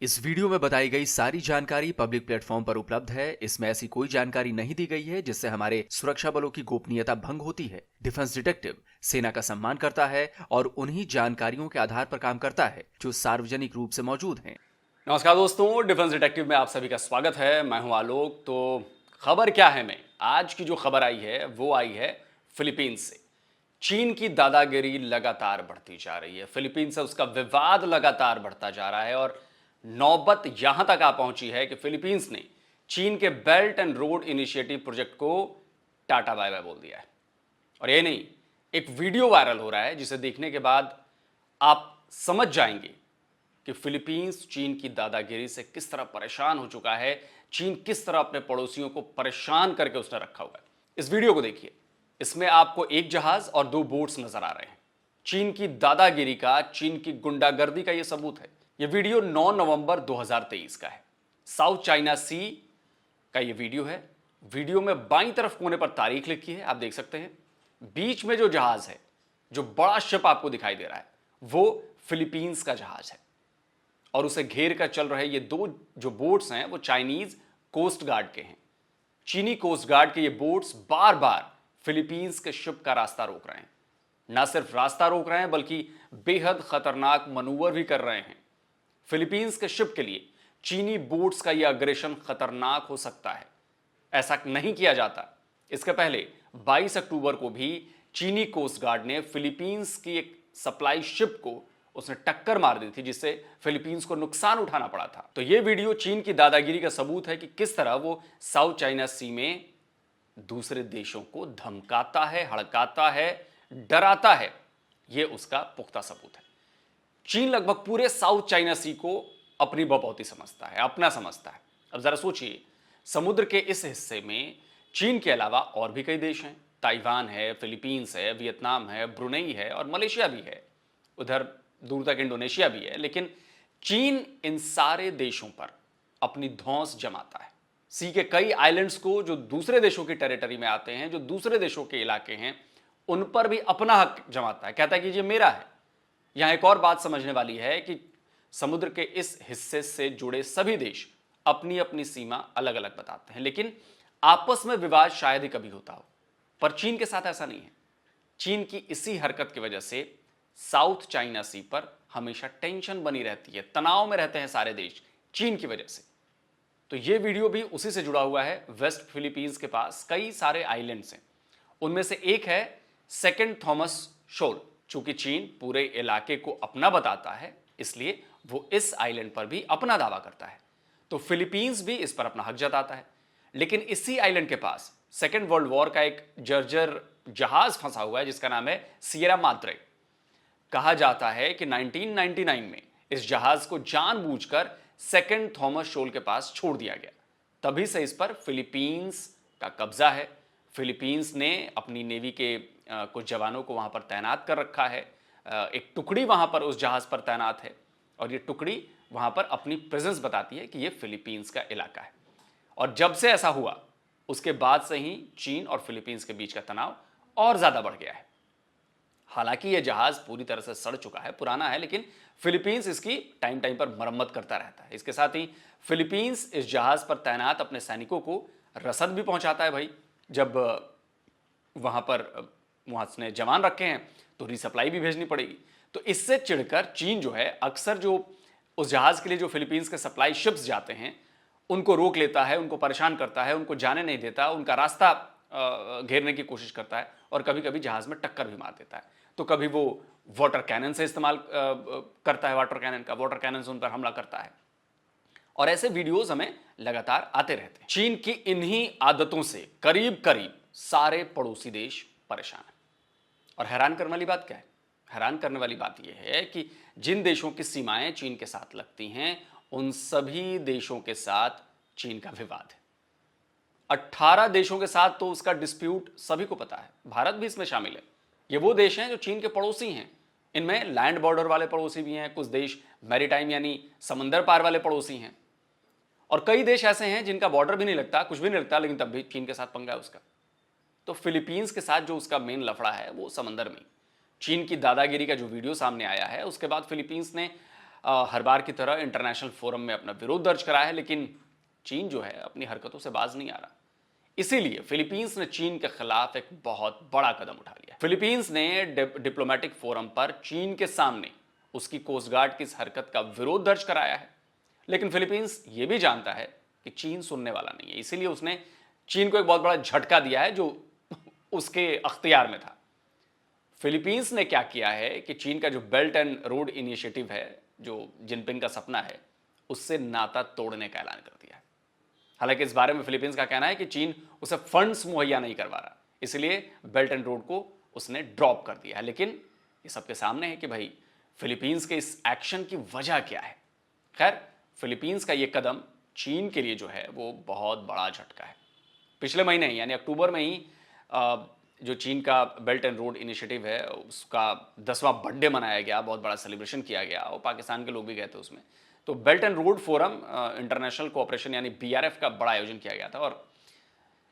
इस वीडियो में बताई गई सारी जानकारी पब्लिक प्लेटफॉर्म पर उपलब्ध है। इसमें ऐसी कोई जानकारी नहीं दी गई है जिससे हमारे सुरक्षा बलों की गोपनीयता भंग होती है। डिफेंस डिटेक्टिव सेना का सम्मान करता है और उन्हीं जानकारियों के आधार पर काम करता है जो सार्वजनिक रूप से मौजूद हैं। नमस्कार दोस्तों, डिफेंस डिटेक्टिव में आप सभी का स्वागत है। मैं हूं आलोक। तो खबर क्या है में आज की जो खबर आई है वो आई है फिलीपींस से। चीन की दादागिरी लगातार बढ़ती जा रही है। फिलीपींस से उसका विवाद लगातार बढ़ता जा रहा है और नौबत यहां तक आ पहुंची है कि फिलीपींस ने चीन के belt and road initiative project को टाटा बाय बाय बोल दिया है। और ये नहीं, एक वीडियो वायरल हो रहा है जिसे देखने के बाद आप समझ जाएंगे कि फिलीपींस चीन की दादागिरी से किस तरह परेशान हो चुका है, चीन किस तरह अपने पड़ोसियों को परेशान करके उसने रखा हुआ है। इस वीडियो को देखिए। इसमें आपको एक जहाज और दो बोट्स नजर आ रहे हैं। चीन की दादागिरी का, चीन की गुंडागर्दी का यह सबूत है। यह वीडियो 9 नवंबर 2023 का है। साउथ चाइना सी का यह वीडियो है। वीडियो में बाईं तरफ कोने पर तारीख लिखी है, आप देख सकते हैं। बीच में जो जहाज है, जो बड़ा शिप आपको दिखाई दे रहा है, वो फिलीपींस का जहाज है और उसे घेर कर चल रहे ये दो जो बोट्स हैं वो चाइनीज कोस्ट गार्ड के हैं। चीनी कोस्ट गार्ड के ये बोट्स बार बार फिलीपींस के शिप का रास्ता रोक रहे हैं। ना सिर्फ रास्ता रोक रहे हैं बल्कि बेहद खतरनाक मनूवर भी कर रहे हैं। फिलीपींस के शिप के लिए चीनी बोट्स का यह अग्रेशन खतरनाक हो सकता है। ऐसा नहीं किया जाता। इसके पहले 22 अक्टूबर को भी चीनी कोस्ट गार्ड ने फिलीपींस की एक सप्लाई शिप को उसने टक्कर मार दी थी, जिससे फिलीपींस को नुकसान उठाना पड़ा था। तो यह वीडियो चीन की दादागिरी का सबूत है कि किस तरह वो साउथ चाइना सी में दूसरे देशों को धमकाता है, हड़काता है, डराता है। यह उसका पुख्ता सबूत है। चीन लगभग पूरे साउथ चाइना सी को अपनी बपौती समझता है, अपना समझता है। अब जरा सोचिए, समुद्र के इस हिस्से में चीन के अलावा और भी कई देश हैं। ताइवान है, फिलीपींस है, वियतनाम है, ब्रुनेई है और मलेशिया भी है। उधर दूर तक इंडोनेशिया भी है। लेकिन चीन इन सारे देशों पर अपनी धौंस जमाता है। सी के कई आइलैंड्स को जो दूसरे देशों की टेरिटरी में आते हैं, जो दूसरे देशों के इलाके हैं, उन पर भी अपना हक जमाता है। कहता है कि ये मेरा है। यहां एक और बात समझने वाली है कि समुद्र के इस हिस्से से जुड़े सभी देश अपनी अपनी सीमा अलग अलग बताते हैं, लेकिन आपस में विवाद शायद ही कभी होता हो। पर चीन के साथ ऐसा नहीं है। चीन की इसी हरकत की वजह से साउथ चाइना सी पर हमेशा टेंशन बनी रहती है, तनाव में रहते हैं सारे देश चीन की वजह से। तो यह वीडियो भी उसी से जुड़ा हुआ है। वेस्ट फिलीपींस के पास कई सारे आइलैंड्स हैं। उनमें से एक है सेकेंड थॉमस शोल। चूंकि चीन पूरे इलाके को अपना बताता है, इसलिए वो इस आइलैंड पर भी अपना दावा करता है। तो फिलीपींस भी इस पर अपना हक जताता है। लेकिन इसी आइलैंड के पास सेकेंड वर्ल्ड वॉर का एक जर्जर जहाज फंसा हुआ है जिसका नाम है सियरा माद्रे। कहा जाता है कि 1999 में इस जहाज को जानबूझकर सेकेंड थॉमस शोल के पास छोड़ दिया गया। तभी से इस पर फिलीपींस का कब्जा है। फिलीपींस ने अपनी नेवी के कुछ जवानों को वहां पर तैनात कर रखा है। एक टुकड़ी वहां पर उस जहाज पर तैनात है और ये टुकड़ी वहां पर अपनी प्रेजेंस बताती है कि ये फिलीपींस का इलाका है। और जब से ऐसा हुआ, उसके बाद से ही चीन और फिलीपींस के बीच का तनाव और ज्यादा बढ़ गया है। हालांकि यह जहाज पूरी तरह से सड़ चुका है, पुराना है, लेकिन फिलीपींस इसकी टाइम टाइम पर मरम्मत करता रहता है। इसके साथ ही फिलीपींस इस जहाज पर तैनात अपने सैनिकों को रसद भी पहुंचाता है। भाई, जब वहां से जवान रखे हैं तो रिसप्लाई भी भेजनी पड़ेगी। तो इससे चिढ़कर चीन जो है, अक्सर जो उस जहाज के लिए जो फिलीपींस के सप्लाई शिप्स जाते हैं उनको रोक लेता है, उनको परेशान करता है, उनको जाने नहीं देता, उनका रास्ता घेरने की कोशिश करता है और कभी कभी जहाज में टक्कर भी मार देता है। तो कभी वो वाटर कैनन से इस्तेमाल करता है, वाटर कैनन से उन पर हमला करता है। और ऐसे वीडियोस हमें लगातार आते रहते हैं। चीन की इन्हीं आदतों से करीब करीब सारे पड़ोसी देश परेशान हैं। और हैरान करने वाली बात क्या है? हैरान करने वाली बात यह है कि जिन देशों की सीमाएं चीन के साथ लगती हैं, उन सभी देशों के साथ चीन का विवाद है। 18 देशों के साथ तो उसका डिस्प्यूट सभी को पता है। भारत भी इसमें शामिल है। ये वो देश हैं जो चीन के पड़ोसी हैं। इनमें लैंड बॉर्डर वाले पड़ोसी भी हैं, कुछ देश मैरीटाइम यानी समंदर पार वाले पड़ोसी हैं, और कई देश ऐसे हैं जिनका बॉर्डर भी नहीं लगता, कुछ भी नहीं लगता, लेकिन तब भी चीन के साथ पंगा है उसका। तो फिलीपींस के साथ जो उसका मेन लफड़ा है वो समंदर में। चीन की दादागिरी का जो वीडियो सामने आया है, उसके बाद फिलीपींस ने हर बार की तरह इंटरनेशनल फोरम में अपना विरोध दर्ज करा है, लेकिन चीन जो है अपनी हरकतों से बाज नहीं आ रहा। इसीलिए फिलीपींस ने चीन के खिलाफ एक बहुत बड़ा कदम उठा लिया। फिलीपींस ने डिप्लोमेटिक फोरम पर चीन के सामने उसकी कोस्ट गार्ड की इस हरकत का विरोध दर्ज कराया है, लेकिन फिलीपींस ये भी जानता है कि चीन सुनने वाला नहीं है। इसीलिए उसने चीन को एक बहुत बड़ा झटका दिया है जो उसके अख्तियार में था। फिलीपींस ने क्या किया है कि चीन का जो बेल्ट एंड रोड इनिशिएटिव है, जो जिनपिंग का सपना है, उससे नाता तोड़ने का ऐलान कर दिया है। हालांकि इस बारे में फिलीपींस का कहना है कि चीन उसे फंड्स मुहैया नहीं करवा रहा, इसलिए बेल्ट एंड रोड को उसने ड्रॉप कर दिया है। लेकिन ये सबके सामने है कि भाई फिलीपींस के इस एक्शन की वजह क्या है। खैर, फिलीपींस का ये कदम चीन के लिए जो है वो बहुत बड़ा झटका है। पिछले महीने यानी अक्टूबर में ही जो चीन का बेल्ट एंड रोड इनिशिएटिव है उसका 10वां बर्थडे मनाया गया, बहुत बड़ा सेलिब्रेशन किया गया और पाकिस्तान के लोग भी गए थे उसमें। तो belt and road forum international cooperation यानी BRF का बड़ा आयोजन किया गया था और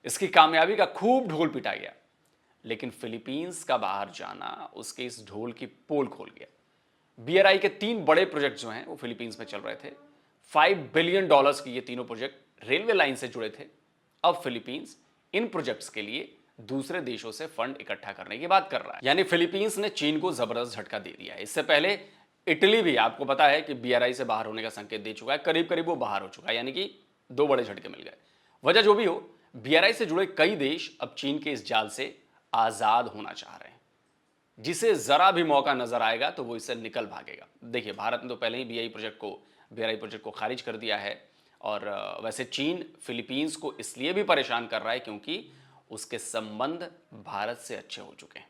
इसकी कामयाबी का खूब ढोल पिटा गया। लेकिन फिलीपींस का बाहर जाना उसके इस ढोल की पोल खोल गया। BRI के 3 बड़े प्रोजेक्ट जो हैं वो फिलीपींस में चल रहे थे। $5 बिलियन के ये तीनों प्रोजेक्ट रेलवे लाइन से जुड़े थे। अब फिलीपींस इन प्रोजेक्ट्स के लिए दूसरे देशों से फंड इकट्ठा करने की बात कर रहा है। यानी फिलीपींस ने चीन को जबरदस्त झटका दे दिया है। इससे पहले इटली भी आपको पता है कि BRI से बाहर होने का संकेत दे चुका है, करीब करीब वो बाहर हो चुका है, यानी कि 2 बड़े झटके मिल गए। वजह जो भी हो, BRI से जुड़े कई देश अब चीन के इस जाल से आजाद होना चाह रहे हैं। जिसे जरा भी मौका नजर आएगा तो वो इससे निकल भागेगा। देखिए, भारत ने तो पहले ही BRI प्रोजेक्ट को खारिज कर दिया है और वैसे चीन फिलीपींस को इसलिए भी परेशान कर रहा है क्योंकि उसके संबंध भारत से अच्छे हो चुके हैं।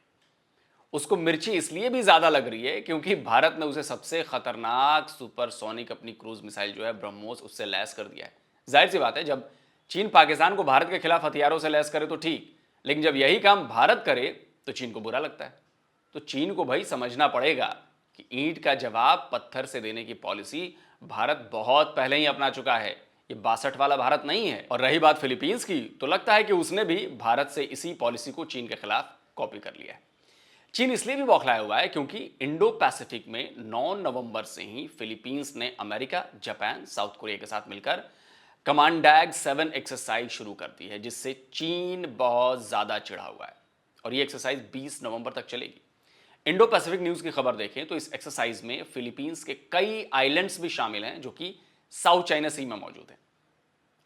उसको मिर्ची इसलिए भी ज्यादा लग रही है क्योंकि भारत ने उसे सबसे खतरनाक सुपरसोनिक अपनी क्रूज मिसाइल जो है ब्रह्मोस उससे लैस कर दिया है। जाहिर सी बात है, जब चीन पाकिस्तान को भारत के खिलाफ हथियारों से लैस करे तो ठीक, लेकिन जब यही काम भारत करे तो चीन को बुरा लगता है। तो चीन को भाई समझना पड़ेगा कि ईंट का जवाब पत्थर से देने की पॉलिसी भारत बहुत पहले ही अपना चुका है। ये 62 वाला भारत नहीं है। और रही बात फिलीपींस की, तो लगता है कि उसने भी भारत से इसी पॉलिसी को चीन के खिलाफ कॉपी कर लिया है। चीन इसलिए भी बौखलाया हुआ है क्योंकि इंडो पैसिफिक में 9 नवंबर से ही फिलीपींस ने अमेरिका, जापान, साउथ कोरिया के साथ मिलकर कमांडैग 7 एक्सरसाइज शुरू कर दी है, जिससे चीन बहुत ज्यादा चिढ़ा हुआ है और ये एक्सरसाइज 20 नवंबर तक चलेगी। इंडो पैसिफिक न्यूज की खबर देखें तो इस एक्सरसाइज में फिलीपींस के कई आइलैंड्स भी शामिल हैं जो कि साउथ चाइना सी में मौजूद हैं।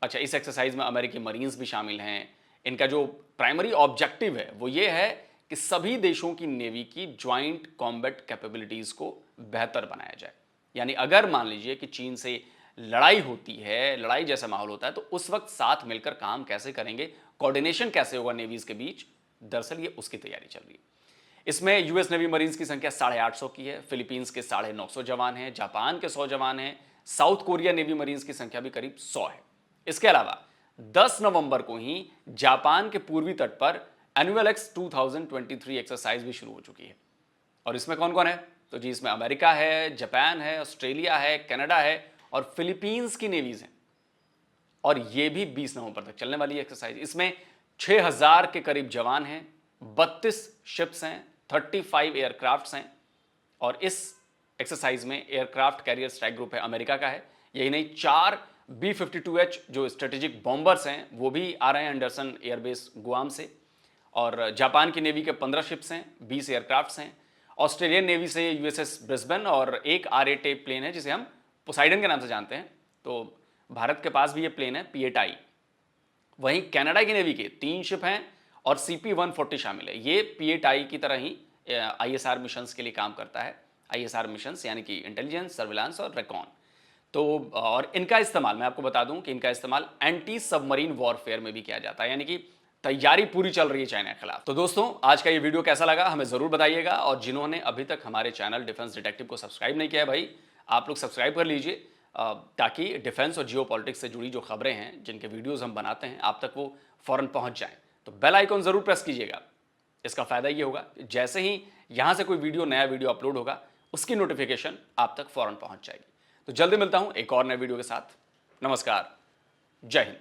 अच्छा, इस एक्सरसाइज में अमेरिकी मरीन्स भी शामिल हैं। इनका जो प्राइमरी ऑब्जेक्टिव है वो ये है कि सभी देशों की नेवी की ज्वाइंट कॉम्बैट कैपेबिलिटीज को बेहतर बनाया जाए। यानी अगर मान लीजिए कि चीन से लड़ाई होती है, लड़ाई जैसा माहौल होता है, तो उस वक्त साथ मिलकर काम कैसे करेंगे, कोऑर्डिनेशन कैसे होगा नेवीज के बीच, दरअसल ये उसकी तैयारी चल रही है। इसमें यूएस नेवी मरीन्स की संख्या 850 की है, फिलीपींस के 950 जवान हैं, जापान के 100 जवान हैं, साउथ कोरिया नेवी मरीन्स की संख्या भी करीब 100 है। इसके अलावा 10 नवंबर को ही जापान के पूर्वी तट पर एनुअल एक्स 2023 एक्सरसाइज भी शुरू हो चुकी है। और इसमें कौन कौन है? तो जी, इसमें अमेरिका है, जापान है, ऑस्ट्रेलिया है, कनाडा है और फिलीपींस की नेवीज हैं। और ये भी 20 नवंबर तक चलने वाली एक्सरसाइज। इसमें 6000 के करीब जवान हैं, 32 शिप्स हैं, 35 एयरक्राफ्ट्स हैं और इस एक्सरसाइज में एयरक्राफ्ट कैरियर स्ट्राइक ग्रुप है अमेरिका का है। यही नहीं, 4 B-52H जो स्ट्रेटेजिक बॉम्बर्स हैं वो भी आ रहे हैं एंडरसन एयरबेस गुआम से। और जापान की नेवी के 15 शिप्स हैं, 20 एयरक्राफ्ट्स हैं। ऑस्ट्रेलियन नेवी से USS ब्रिस्बेन और एक R-8A प्लेन है जिसे हम पोसाइडन के नाम से जानते हैं। तो भारत के पास भी ये प्लेन है P-8I। वहीं कनाडा की नेवी के 3 शिप हैं और CP-140 शामिल है। ये P-8I की तरह ही ISR मिशंस के लिए काम करता है। ISR मिशंस यानी कि इंटेलिजेंस, सर्विलांस और रेकॉन। तो और इनका इस्तेमाल, मैं आपको बता दूं कि इनका इस्तेमाल एंटी सबमरीन वॉरफेयर में भी किया जाता है, यानी कि तैयारी पूरी चल रही है चाइना के खिलाफ। तो दोस्तों, आज का ये वीडियो कैसा लगा हमें जरूर बताइएगा। और जिन्होंने अभी तक हमारे चैनल डिफेंस डिटेक्टिव को सब्सक्राइब नहीं किया है भाई, आप लोग सब्सक्राइब कर लीजिए ताकि डिफेंस और जियो पॉलिटिक्स से जुड़ी जो खबरें हैं, जिनके वीडियोज हम बनाते हैं, आप तक वो फौरन पहुंच जाएं। तो बेल आइकॉन जरूर प्रेस कीजिएगा। इसका फायदा ये होगा जैसे ही यहां से कोई नया वीडियो अपलोड होगा उसकी नोटिफिकेशन आप तक फौरन पहुंच जाएगी। तो जल्दी मिलता हूं एक और नए वीडियो के साथ। नमस्कार, जय हिंद।